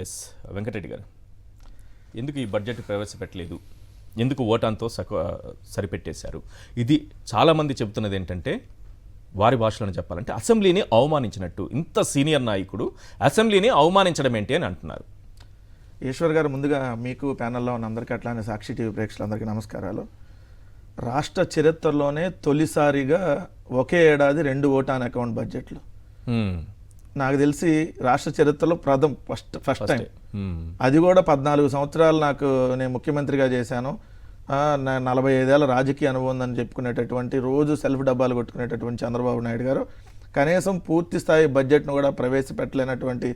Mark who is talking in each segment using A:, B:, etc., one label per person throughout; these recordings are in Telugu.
A: ఎస్ వెంకటరెడ్డి గారు, ఎందుకు ఈ బడ్జెట్ ప్రవేశపెట్టలేదు, ఎందుకు ఓటాన్తో సరిపెట్టేశారు? ఇది చాలామంది చెబుతున్నది ఏంటంటే, వారి భాషలను చెప్పాలంటే అసెంబ్లీని అవమానించినట్టు. ఇంత సీనియర్ నాయకుడు అసెంబ్లీని అవమానించడం ఏంటి అని అంటున్నారు.
B: ఈశ్వర్ గారు, ముందుగా మీకు ప్యానెల్లో ఉన్న అందరికీ అట్లానే సాక్షి టీవీ ప్రేక్షకులందరికీ నమస్కారాలు. రాష్ట్ర చరిత్రలోనే తొలిసారిగా ఒకే ఏడాది 2 ఓటాన్ అకౌంట్ బడ్జెట్లు. నాకు తెలిసి రాష్ట్ర చరిత్రలో ఫస్ట్ టైం. అది కూడా 14 సంవత్సరాలు నేను ముఖ్యమంత్రిగా చేశాను, 45 ఏళ్ళ రాజకీయ అనుభవం ఉందని చెప్పుకునేటటువంటి, రోజు సెల్ఫ్ డబ్బాలు కొట్టుకునేటటువంటి చంద్రబాబు నాయుడు గారు కనీసం పూర్తి స్థాయి బడ్జెట్ను కూడా ప్రవేశపెట్టలేనటువంటి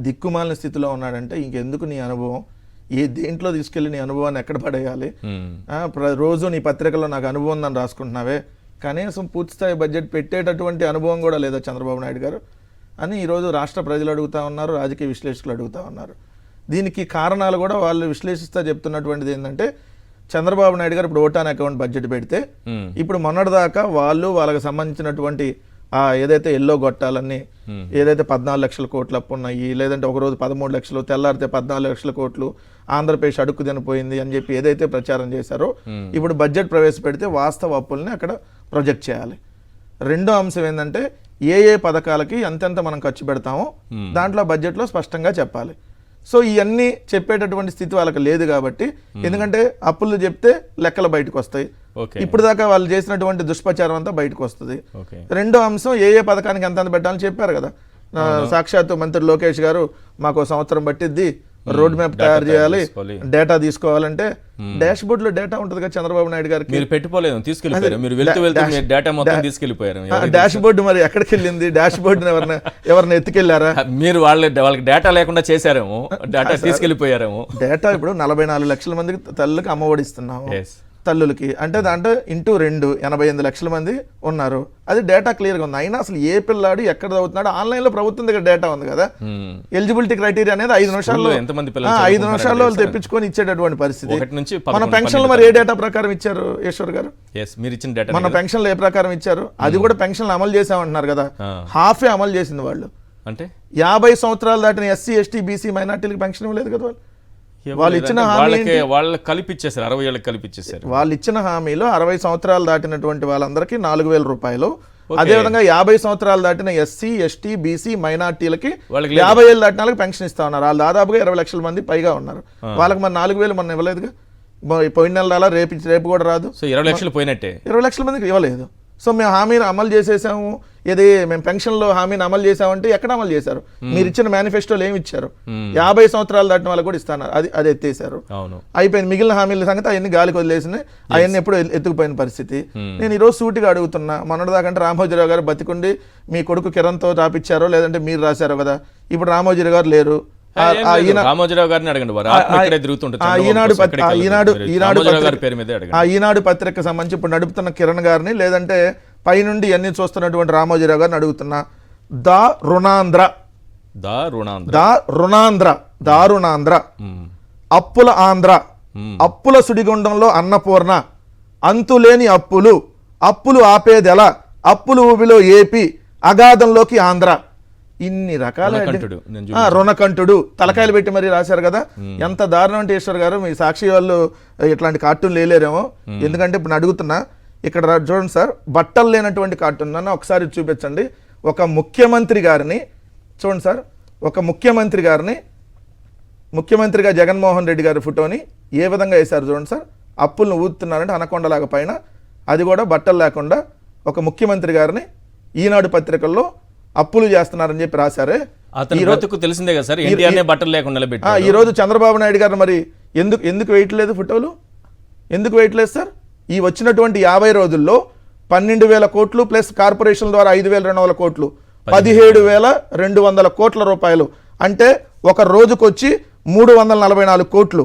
B: దిక్కుమాలిన స్థితిలో ఉన్నాడంటే ఇంకెందుకు నీ అనుభవం? దేంట్లో తీసుకెళ్ళి నీ అనుభవాన్ని ఎక్కడ పడేయాలి? రోజు నీ పత్రికలో నాకు అనుభవం ఉందని రాసుకుంటున్నావే, కనీసం పూర్తి స్థాయి బడ్జెట్ పెట్టేటటువంటి అనుభవం కూడా లేదా చంద్రబాబు నాయుడు గారు అని ఈరోజు రాష్ట్ర ప్రజలు అడుగుతూ ఉన్నారు, రాజకీయ విశ్లేషకులు అడుగుతూ ఉన్నారు. దీనికి కారణాలు కూడా వాళ్ళు విశ్లేషిస్తూ చెప్తున్నటువంటిది ఏంటంటే, చంద్రబాబు నాయుడు గారు ఇప్పుడు ఓటాన్ అకౌంట్ బడ్జెట్ పెడితే ఇప్పుడు మొన్నటిదాకా వాళ్ళకి సంబంధించినటువంటి ఏదైతే ఎల్లో గొట్టాలన్నీ, ఏదైతే 14 లక్షల కోట్లు అప్పు ఉన్నాయి, లేదంటే ఒకరోజు 13 లక్షలు, తెల్లారితే 14 లక్షల కోట్లు ఆంధ్రప్రదేశ్ అడుక్కు తినిపోయింది అని చెప్పి ఏదైతే ప్రచారం చేశారో, ఇప్పుడు బడ్జెట్ ప్రవేశపెడితే వాస్తవ అప్పుల్ని అక్కడ ప్రొజెక్ట్ చేయాలి. రెండో అంశం ఏంటంటే, ఏ పథకాలకి ఎంతెంత మనం ఖర్చు పెడతామో దాంట్లో బడ్జెట్లో స్పష్టంగా చెప్పాలి. సో ఇవన్నీ చెప్పేటటువంటి స్థితి వాళ్ళకి లేదు కాబట్టి, ఎందుకంటే అప్పులు చెప్తే లెక్కలు బయటకు వస్తాయి. ఇప్పుడు దాకా వాళ్ళు చేసినటువంటి దుష్ప్రచారం అంతా బయటకు వస్తుంది. రెండో అంశం, ఏ పథకానికి ఎంత పెట్టాలని చెప్పారు కదా. సాక్షాత్తు మంత్రి లోకేష్ గారు మాకు సంవత్సరం పట్టిద్ది, రోడ్ మ్యాప్ తయారు చేయాలి, డేటా తీసుకోవాలంటే డాష్ బోర్డ్ లో డేటా ఉంటుంది కదా చంద్రబాబు నాయుడు గారికి. డాష్ బోర్డు మరి ఎక్కడికి వెళ్ళింది? డాష్ బోర్డు ఎవరిని ఎత్తుకెళ్లారా?
A: మీరు వాళ్ళకి డేటా లేకుండా చేశారేమో, డేటా తీసుకెళ్లిపోయారేమో.
B: డేటా ఇప్పుడు 44 లక్షల మందికి తల్లులకు అమ్మఒడిస్తున్నాము. తల్లులకి అంటే దాంట్లో ఇంటూ 2 88 లక్షల మంది ఉన్నారు. అది డేటా క్లియర్గా ఉంది. అయినా అసలు ఏ పిల్లాడు ఎక్కడ చదువుతున్నాడు ఆన్లైన్లో ప్రభుత్వం దగ్గర డేటా ఉంది కదా. ఎలిజిబిలిటీ క్రైటీరియా అనేది 5 నిమిషాల్లో వాళ్ళు తెప్పించుకొని ఇచ్చేటటువంటి పరిస్థితి. మన పెన్షన్లు మరి ఏ డేటా ప్రకారం ఇచ్చారు ఈశ్వర్ గారు? మన పెన్షన్లు ఏ ప్రకారం ఇచ్చారు? అది కూడా పెన్షన్లు అమలు చేసామంటున్నారు కదా, హాఫే అమలు చేసింది వాళ్ళు. అంటే 50 సంవత్సరాలు దాటిన ఎస్సీ ఎస్టీ బీసీ మైనార్టీలకు పెన్షన్ ఇవ్వలేదు కదా. వాళ్ళు ఇచ్చిన వాళ్ళు ఇచ్చిన హామీలో 60 సంవత్సరాలు దాటినటువంటి వాళ్ళందరికీ 4,000 రూపాయలు, అదేవిధంగా 50 సంవత్సరాలు దాటిన ఎస్సీ ఎస్టీ బీసీ మైనార్టీలకి 50 ఏళ్ళు దాటిన వాళ్ళకి పెన్షన్ ఇస్తా ఉన్నారు. వాళ్ళు దాదాపుగా 20 లక్షల మంది పైగా ఉన్నారు. వాళ్ళకి మరి 4,000 మనం ఇవ్వలేదుగా. పోయిన నెల రాలా, రేపు కూడా రాదు. 20 లక్షలు పోయినట్టే. 20 లక్షల మందికి ఇవ్వలేదు. సో మేము హామీని అమలు చేసేసాము, మేము పెన్షన్లో హామీని అమలు చేసామంటే ఎక్కడ అమలు చేశారు? మీరు ఇచ్చిన మేనిఫెస్టోలో ఏమి ఇచ్చారు? 50 సంవత్సరాలు దాటిన వాళ్ళకి కూడా ఇస్తున్నారు, అది ఎత్తేసారు. అయిపోయింది. మిగిలిన హామీల సంగతి అవన్నీ గాలికి వదిలేసినాయి, అవన్నీ ఎప్పుడు ఎత్తుకుపోయిన పరిస్థితి. నేను ఈరోజు సూటిగా అడుగుతున్నా, మొన్నటిదాకంటే రామోజీరావు గారు బతికుండి మీ కొడుకు కిరణ్తో రాపిచ్చారో లేదంటే మీరు రాశారో కదా. ఇప్పుడు రామోజీరావు గారు లేరు. ఈనాడు పత్రిక సంబంధించి ఇప్పుడు నడుపుతున్న కిరణ్ గారిని, లేదంటే పైనుండి అన్ని చూస్తున్నటువంటి రామోజీరావు గారిని అడుగుతున్నా. దారుణాంధ్ర, అప్పుల ఆంధ్ర, అప్పుల సుడిగుండంలో అన్నపూర్ణ, అంతులేని అప్పులు ఆపేదెలా, అప్పులు ఊబిలో ఏపీ, అగాధంలోకి ఆంధ్ర. ఇన్ని రకాల రుణకంఠుడు తలకాయలు పెట్టి మరీ రాశారు కదా. ఎంత దారుణం అంటే ఈశ్వర్ గారు, మీ సాక్షి వాళ్ళు ఇట్లాంటి కార్టూన్లు వేయలేరేమో. ఎందుకంటే ఇప్పుడు అడుగుతున్నా, ఇక్కడ చూడండి సార్, బట్టలు లేనటువంటి కార్టూన్ నన్ను ఒకసారి చూపించండి. ఒక ముఖ్యమంత్రి గారిని చూడండి సార్, ఒక ముఖ్యమంత్రిగా జగన్మోహన్ రెడ్డి గారి ఫోటోని ఏ విధంగా వేశారు చూడండి సార్. అప్పులను ఊదుతున్నారంటే అనకొండలాగా పైన, అది కూడా బట్టలు లేకుండా ఒక ముఖ్యమంత్రి గారిని ఈనాడు పత్రికల్లో అప్పులు చేస్తున్నారని చెప్పి రాశారే.
A: తెలిసిందే కదా సార్, బట్టలు లేకుండా
B: ఈ రోజు చంద్రబాబు నాయుడు గారు మరి ఎందుకు వేయట్లేదు ఫోటోలు? ఎందుకు వేయట్లేదు సార్? ఈ వచ్చినటువంటి 50 రోజుల్లో 12,000 కోట్లు ప్లస్ కార్పొరేషన్ ద్వారా 5,200 కోట్లు, 17,200 కోట్ల రూపాయలు. అంటే ఒక రోజుకొచ్చి 344 కోట్లు,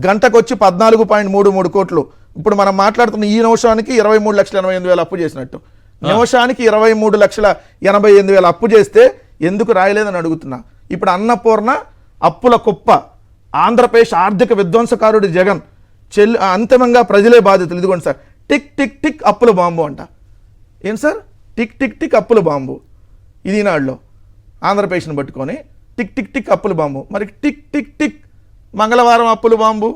B: గంటకొచ్చి 14.33 కోట్లు. ఇప్పుడు మనం మాట్లాడుతున్న ఈ నిమిషానికి 23,88,000 అప్పు చేసినట్టు. నిమిషానికి 23,88,000 అప్పు చేస్తే ఎందుకు రాయలేదని అడుగుతున్నా. ఇప్పుడు అన్నపూర్ణ అప్పుల కుప్ప, ఆంధ్రప్రదేశ్ ఆర్థిక విధ్వంసకారుడి జగన్, అంతిమంగా ప్రజలే బాధితులు. ఇదిగోండి సార్, టిక్ టిక్ టిక్ అప్పుల బాంబు అంట. ఏం సార్, టిక్ టిక్ టిక్ అప్పుల బాంబు. ఇది ఈనాడులో ఆంధ్రప్రదేశ్ని పట్టుకొని టిక్ టిక్ టిక్ అప్పుల బాంబు. మరి టిక్ టిక్ టిక్ మంగళవారం అప్పుల బాంబు,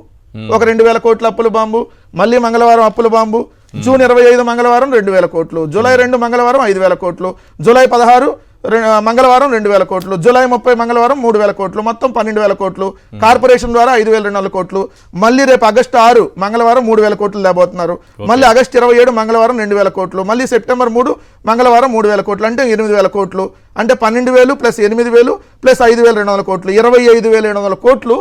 B: ఒక 2000 కోట్ల అప్పుల బాంబు, మళ్ళీ మంగళవారం అప్పుల బాంబు, జూన్ 25 మంగళవారం 2000 కోట్లు, జూలై 2 మంగళవారం 5000 కోట్లు, జూలై 16 మంగళవారం 2000 కోట్లు, జూలై 30 మంగళవారం 3000 కోట్లు, మొత్తం 12000 కోట్లు, కార్పొరేషన్ ద్వారా 5200 కోట్లు, మళ్ళీ రేపు ఆగస్టు 6 మంగళవారం 3000 కోట్లు లేబోతున్నారు, మళ్ళీ ఆగస్టు 27 మంగళవారం 2000 కోట్లు, మళ్ళీ సెప్టెంబర్ 3 మంగళవారం 3000 కోట్లు, అంటే 8000 కోట్లు, అంటే 12000 ప్లస్ 8000 ప్లస్ 5200 కోట్లు, 25700 కోట్లు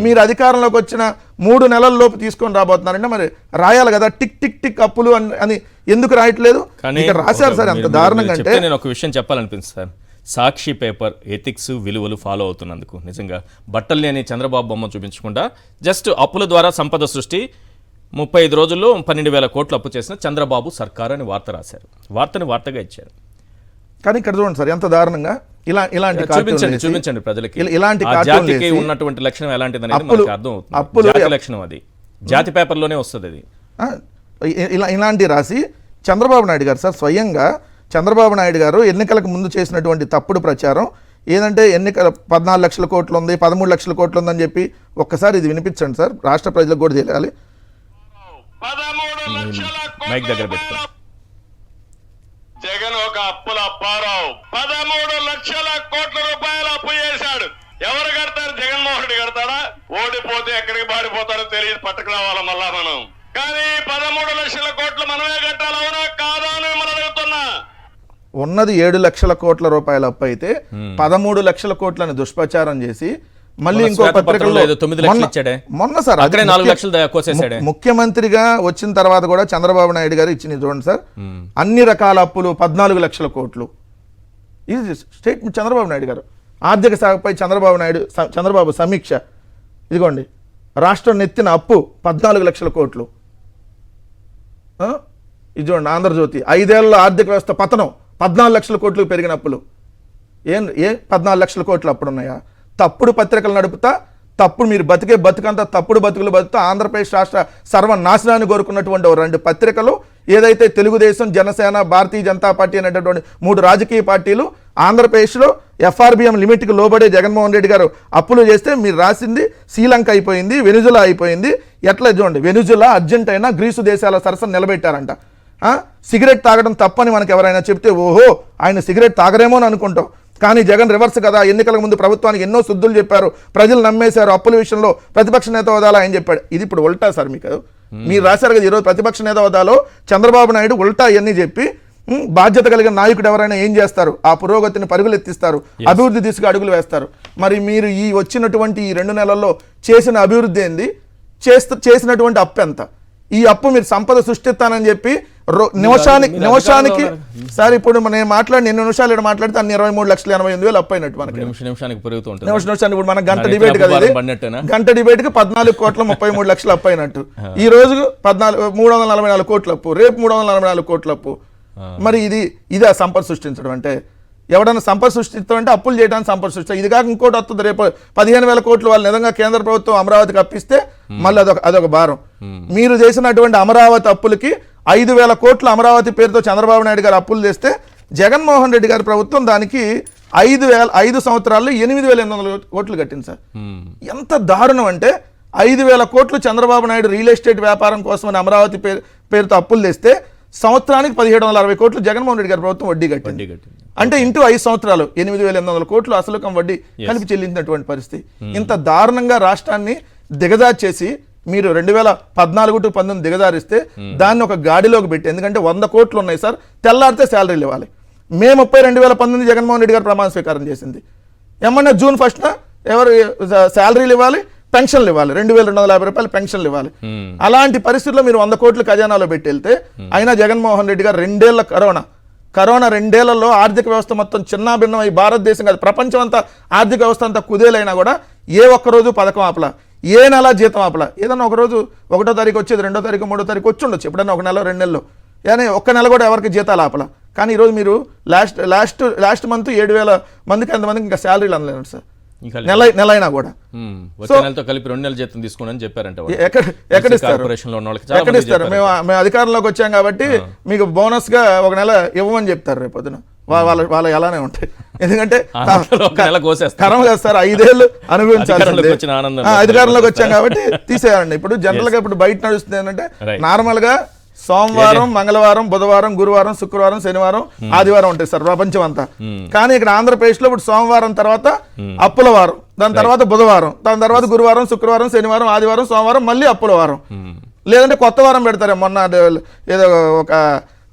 B: మీరు అధికారంలోకి వచ్చిన 3 నెలల లోపు తీసుకొని రాబోతున్నారంటే మరి రాయాలి కదా, టిక్ టిక్ టిక్ అప్పులు అని ఎందుకు రాయట్లేదు? ఇక్కడ రాశారు సార్, ఎంత దారుణంగా అంటే.
A: నేను ఒక విషయం చెప్పాలనిపిస్తుంది సార్, సాక్షి పేపర్ ఎథిక్స్ విలువలు ఫాలో అవుతున్నందుకు నిజంగా బట్టలు లేని చంద్రబాబు బొమ్మ చూపించకుండా జస్ట్ అప్పుల ద్వారా సంపద సృష్టి 35 రోజుల్లో 12,000 కోట్లు అప్పు చేసిన చంద్రబాబు సర్కార్ అని వార్త రాశారు, వార్తని వార్తగా ఇచ్చారు.
B: కానీ ఇక్కడ చూడండి సార్ ఎంత దారుణంగా ఇలాంటి
A: చూపించండి ప్రజలకి
B: ఇలాంటి
A: జాతికి ఉన్నటువంటి లక్షణం ఎలాంటిది అనేది మనకు అర్థం అవుతుంది. జాతి లక్షణం అది జాతి పేపర్లోనే వస్తుంది అది.
B: ఇలాంటి రాసి చంద్రబాబు నాయుడు గారు సార్ స్వయంగా చంద్రబాబు నాయుడు గారు ఎన్నికలకు ముందు చేసినటువంటి తప్పుడు ప్రచారం ఏదంటే ఎన్నికల 14 లక్షల కోట్లు ఉంది, 13 లక్షల కోట్లు ఉందని చెప్పి ఒక్కసారి ఇది వినిపించండి సార్, రాష్ట్ర ప్రజలకు కూడా తెలియాలి.
C: 13 లక్షల
A: మైక్ దగ్గర పెట్టుకో.
C: జగన్ ఒక అప్పుల అప్పారావు 13 లక్షల కోట్ల రూపాయలు అప్పు చేశాడు. ఎవరు కడతారు? జగన్మోహన్ రెడ్డి కడతాడా? ఓడిపోతే ఎక్కడికి పాడిపోతారో తెలియదు, పట్టుకు రావాలా మళ్ళా మనం. కానీ 13 లక్షల కోట్లు మనమే కట్టాలి, అవునా కాదా అని మనం అడుగుతున్నా.
B: ఉన్నది 7 లక్షల కోట్ల రూపాయల అప్పు అయితే 13 లక్షల కోట్లని దుష్ప్రచారం చేసి మళ్ళీ ఇంకో పత్రికల్లో మొన్న సార్
A: అక్కడే 4 లక్షలు కోసేసాడే.
B: ముఖ్యమంత్రిగా వచ్చిన తర్వాత కూడా చంద్రబాబు నాయుడు గారు ఇచ్చింది చూడండి సార్, అన్ని రకాల అప్పులు 14 లక్షల కోట్లు. ఇది స్టేట్మెంట్ చంద్రబాబు నాయుడు గారు. ఆర్థిక శాఖపై చంద్రబాబు సమీక్ష, ఇదిగోండి రాష్ట్రం నెత్తిన అప్పు 14 లక్షల కోట్లు. ఇది చూడండి ఆంధ్రజ్యోతి, 5 ఏళ్ల ఆర్థిక వ్యవస్థ పతనం, 14 లక్షల కోట్లు పెరిగిన అప్పులు. ఏ 14 లక్షల కోట్లు అప్పుడు ఉన్నాయా? తప్పుడు పత్రికలు నడుపుతా, తప్పుడు మీరు బతుకంతా తప్పుడు బతుకులు బతుకుతా ఆంధ్రప్రదేశ్ రాష్ట్ర సర్వనాశనాన్ని కోరుకున్నటువంటి 2 పత్రికలు, ఏదైతే తెలుగుదేశం, జనసేన, భారతీయ జనతా పార్టీ అనేటటువంటి 3 రాజకీయ పార్టీలు ఆంధ్రప్రదేశ్లో FRBM లిమిట్కి లోబడే జగన్మోహన్ రెడ్డి గారు అప్పులు చేస్తే మీరు రాసింది శ్రీలంక అయిపోయింది, వెనుజులా అయిపోయింది. ఎట్లా చూడండి, వెనుజులా, అర్జెంటీనా, గ్రీసు దేశాల సరసన నిలబెట్టారంట. సిగరెట్ తాగడం తప్పని మనకు ఎవరైనా చెప్తే ఓహో ఆయన సిగరెట్ తాగరేమో అని అనుకుంటాం. కానీ జగన్ రివర్స్ కదా, ఎన్నికల ముందు ప్రభుత్వానికి ఎన్నో శుద్ధులు చెప్పారు, ప్రజలు నమ్మేశారు, అప్పుల విషయంలో ప్రతిపక్ష నేత హోదాలో ఆయన చెప్పాడు. ఇది ఇప్పుడు ఉల్టా సార్, మీరు రాశారు కదా ఈరోజు ప్రతిపక్ష నేత హోదాలో చంద్రబాబు నాయుడు ఉల్టా ఇవన్నీ చెప్పి బాధ్యత కలిగిన నాయకుడు ఎవరైనా ఏం చేస్తారు? ఆ పురోగతిని పరుగులు ఎత్తిస్తారు, అభివృద్ధి దిశగా అడుగులు వేస్తారు. మరి మీరు ఈ వచ్చినటువంటి ఈ 2 నెలల్లో చేసిన అభివృద్ధి ఏంది? చేసినటువంటి అప్పు ఎంత? ఈ అప్పు మీరు సంపద సృష్టిస్తానని చెప్పి నిమిషానికి సార్, ఇప్పుడు నేను మాట్లాడి 2 నిమిషాలు ఇక్కడ మాట్లాడితే అన్ని 23,88,000 అప్పు అయినట్టు మనకి.
A: నిమిషానికి
B: ఇప్పుడు మన గంట డిబేట్ కదా, గంట డిబేట్ కి 14,33 లక్షలు అప్పు అయినట్టు. ఈ రోజు 344 కోట్ల అప్పు, రేపు 344 కోట్ల అప్పు. మరి ఇది ఆ సంపద సృష్టించడం అంటే? ఎవడన్నా సంపద సృష్టిస్తామంటే అప్పులు చేయడానికి సంపద సృష్టి. ఇది కాక ఇంకోటి వస్తుంది, రేపు 15,000 కోట్లు వాళ్ళు నిజంగా కేంద్ర ప్రభుత్వం అమరావతికి అప్పిస్తే మళ్ళీ అదొక భారం. మీరు చేసినటువంటి అమరావతి అప్పులకి 5,000 కోట్లు అమరావతి పేరుతో చంద్రబాబు నాయుడు గారు అప్పులు చేస్తే జగన్మోహన్ రెడ్డి గారి ప్రభుత్వం దానికి 5 సంవత్సరాల్లో 8,800 కోట్లు కట్టింది సార్. ఎంత దారుణం అంటే 5,000 కోట్లు చంద్రబాబు నాయుడు రియల్ ఎస్టేట్ వ్యాపారం కోసమని అమరావతి పేరుతో అప్పులు తెస్తే సంవత్సరానికి 1,760 కోట్లు జగన్మోహన్ రెడ్డి గారి ప్రభుత్వం వడ్డీ కట్టింది. అంటే ఇంటూ 5 సంవత్సరాలు 8,800 కోట్లు అసలుకం వడ్డీ కలిపి చెల్లించినటువంటి పరిస్థితి. ఇంత దారుణంగా రాష్ట్రాన్ని దిగజార్చేసి మీరు 2014 టు 19 దిగజారిస్తే దాన్ని ఒక గాడిలోకి పెట్టి, ఎందుకంటే 100 కోట్లు ఉన్నాయి సార్, తెల్లారితే శాలరీలు ఇవ్వాలి. మే 30, 2019 జగన్మోహన్ రెడ్డి గారు ప్రమాణ స్వీకారం చేసింది. ఏమన్నా జూన్ 1న ఎవరు శాలరీలు ఇవ్వాలి, పెన్షన్లు ఇవ్వాలి, 2,250 రూపాయలు పెన్షన్లు ఇవ్వాలి. అలాంటి పరిస్థితుల్లో మీరు 100 కోట్లు ఖజానాలో పెట్టి వెళ్తే, అయినా జగన్మోహన్ రెడ్డి గారు 2 ఏళ్ల కరోనా 2 ఏళ్లలో ఆర్థిక వ్యవస్థ మొత్తం చిన్నాభిన్నమై భారతదేశం కాదు ప్రపంచం అంతా ఆర్థిక వ్యవస్థ అంతా కుదేలైనా కూడా ఏ ఒక్కరోజు పథకం ఆపలా, ఏ నెల జీతం ఆపలా. ఏదన్నా ఒకరోజు 1వ తారీఖు వచ్చేది, 2వ తారీఖు, 3వ తారీఖు వచ్చి ఉండొచ్చు, ఎప్పుడన్నా 1 నెల 2 నెలలు, కానీ ఒక్క నెల కూడా ఎవరికి జీతాలు ఆపలా. కానీ ఈరోజు మీరు లాస్ట్ మంత్ 7,000 మందికి ఎంతమందికి ఇంకా శాలరీలు అందలేదు సార్, నెల అయినా కూడా.
A: కలిపి 2 నెలల జీతం తీసుకోండి చెప్పారంట.
B: ఎక్కడిస్తారు? మేము అధికారంలోకి వచ్చాం కాబట్టి మీకు బోనస్ గా 1 నెల ఇవ్వమని చెప్తారు రేపొద్దున. వాళ్ళ ఎలానే ఉంటాయి. ఎందుకంటే
A: ఆంధ్రలో ఒక నెల కోసేస్తారు.
B: కరం కదా సార్, 5 ఏళ్ళు అనుభవించాల్సిందే.
A: అధికారంలోకి వచ్చిన ఆనందం.
B: అధికారంలోకి వచ్చాం కాబట్టి తీసేయాలండి. ఇప్పుడు జనరల్ గా ఇప్పుడు బయట నడుస్తుంది ఏంటంటే
A: Right.
B: నార్మల్ గా సోమవారం, మంగళవారం, బుధవారం, గురువారం, శుక్రవారం, శనివారం, ఆదివారం ఉంటాయి సార్ ప్రపంచం అంతా. కానీ ఇక్కడ ఆంధ్రప్రదేశ్ లో ఇప్పుడు సోమవారం తర్వాత అప్పుల వారం, దాని తర్వాత బుధవారం, దాని తర్వాత గురువారం, శుక్రవారం, శనివారం, ఆదివారం, సోమవారం, మళ్ళీ అప్పుల వారం. లేదంటే కొత్త వారం పెడతారు. మొన్న ఏదో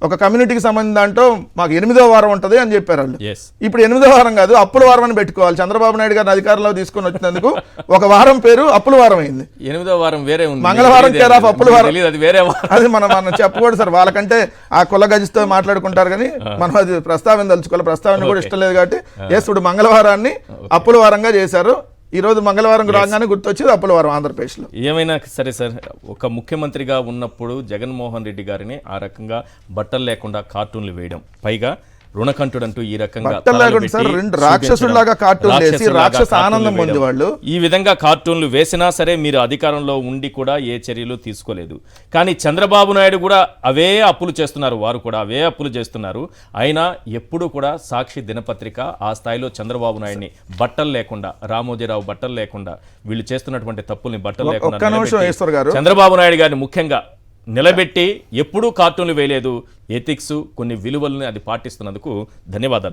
B: ఒక కమ్యూనిటీకి సంబంధించిన దాంట్లో మాకు 8వ వారం ఉంటుంది అని చెప్పారు వాళ్ళు.
A: Yes.
B: ఇప్పుడు 8వ వారం కాదు, అప్పుల వారం అని పెట్టుకోవాలి. చంద్రబాబు నాయుడు గారిని అధికారంలో తీసుకొని వచ్చినందుకు ఒక వారం పేరు అప్పుల వారం అయింది.
A: 8వ వారం వేరే ఉంది.
B: మంగళవారం కేర్ ఆఫ్ అప్పుల వారం.
A: తెలీదు, అది వేరే వారం.
B: అది మనం చెప్పకూడదు సార్. వాళ్ళకంటే ఆ కుల గజితో మాట్లాడుకుంటారు కానీ మనం అది ప్రస్తావన ప్రస్తావన కూడా ఇష్టం లేదు కాబట్టి ఇప్పుడు మంగళవారాన్ని అప్పుల వారంగా చేశారు. ఈ రోజు మంగళవారం రాగానే గుర్తొచ్చేది అప్పుల వారం ఆంధ్రప్రదేశ్లో.
A: ఏమైనా సరే సార్, ఒక ముఖ్యమంత్రిగా ఉన్నప్పుడు జగన్మోహన్ రెడ్డి గారిని ఆ రకంగా బట్టలు లేకుండా కార్టూన్లు వేయడం, పైగా రుణకంఠుడంటూ ఈ రకంగా
B: బట్టలు లేకుండా సార్ రెండు రాక్షసుల్లాగా కార్టూన్ వేసి రాక్షస ఆనందం పొంది వాళ్ళు
A: ఈ విధంగా కార్టూన్లు వేసినా సరే మీరు అధికారంలో ఉండి కూడా ఏ చర్యలు తీసుకోలేదు. కానీ చంద్రబాబు నాయుడు కూడా అవే అప్పులు చేస్తున్నారు, వారు కూడా అవే అప్పులు చేస్తున్నారు. అయినా ఎప్పుడు కూడా సాక్షి దినపత్రిక ఆ స్థాయిలో చంద్రబాబు నాయుడిని బట్టలు లేకుండా, రామోజీరావు బట్టలు లేకుండా, వీళ్ళు చేస్తున్నటువంటి తప్పుల్ని బట్టలు లేకుండా నిలబెట్టి, చంద్రబాబు నాయుడు గారిని ముఖ్యంగా నిలబెట్టి ఎప్పుడూ కార్టూన్లు వేయలేదు. ఎథిక్స్, కొన్ని విలువల్ని అది పాటిస్తున్నందుకు ధన్యవాదాలు.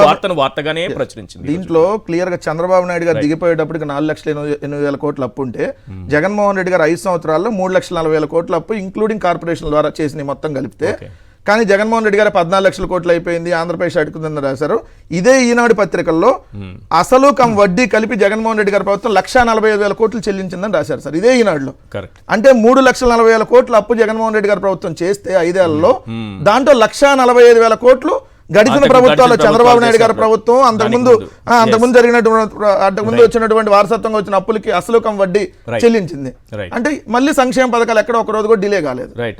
A: వార్తను వార్తగానే ప్రచురించింది.
B: దీంట్లో క్లియర్ గా చంద్రబాబు నాయుడు గారు దిగిపోయేటప్పటికి 4,80,000 కోట్ల అప్పు ఉంటే జగన్మోహన్ రెడ్డి గారు 5 సంవత్సరాల్లో 3,40,000 కోట్ల అప్పు ఇంక్లూడింగ్ కార్పొరేషన్ ద్వారా చేసిన మొత్తం కలిపితే, కానీ జగన్మోహన్ రెడ్డి గారు 14 లక్షల కోట్లు అయిపోయింది, ఆంధ్రప్రదేశ్ అడుగుతుందని రాశారు. ఇదే ఈనాడు పత్రికల్లో అసలు కం వడ్డీ కలిపి జగన్మోహన్ రెడ్డి గారి ప్రభుత్వం 1,45,000 కోట్లు చెల్లించిందని రాశారు సార్, ఇదే ఈనాడులో. అంటే 3,40,000 కోట్లు అప్పు జగన్మోహన్ రెడ్డి గారి ప్రభుత్వం చేస్తే 5 ఏళ్లలో దాంట్లో 1,45,000 కోట్లు గడిచిన ప్రభుత్వాలు చంద్రబాబు నాయుడు గారి ప్రభుత్వం అంతకుముందు జరిగినటువంటి వచ్చినటువంటి వారసత్వంగా వచ్చిన అప్పులకి అసలు కం వడ్డీ చెల్లించింది. అంటే మళ్ళీ సంక్షేమ పథకాలు ఎక్కడ ఒక రోజు కూడా డిలే కాలేదు.
A: రైట్.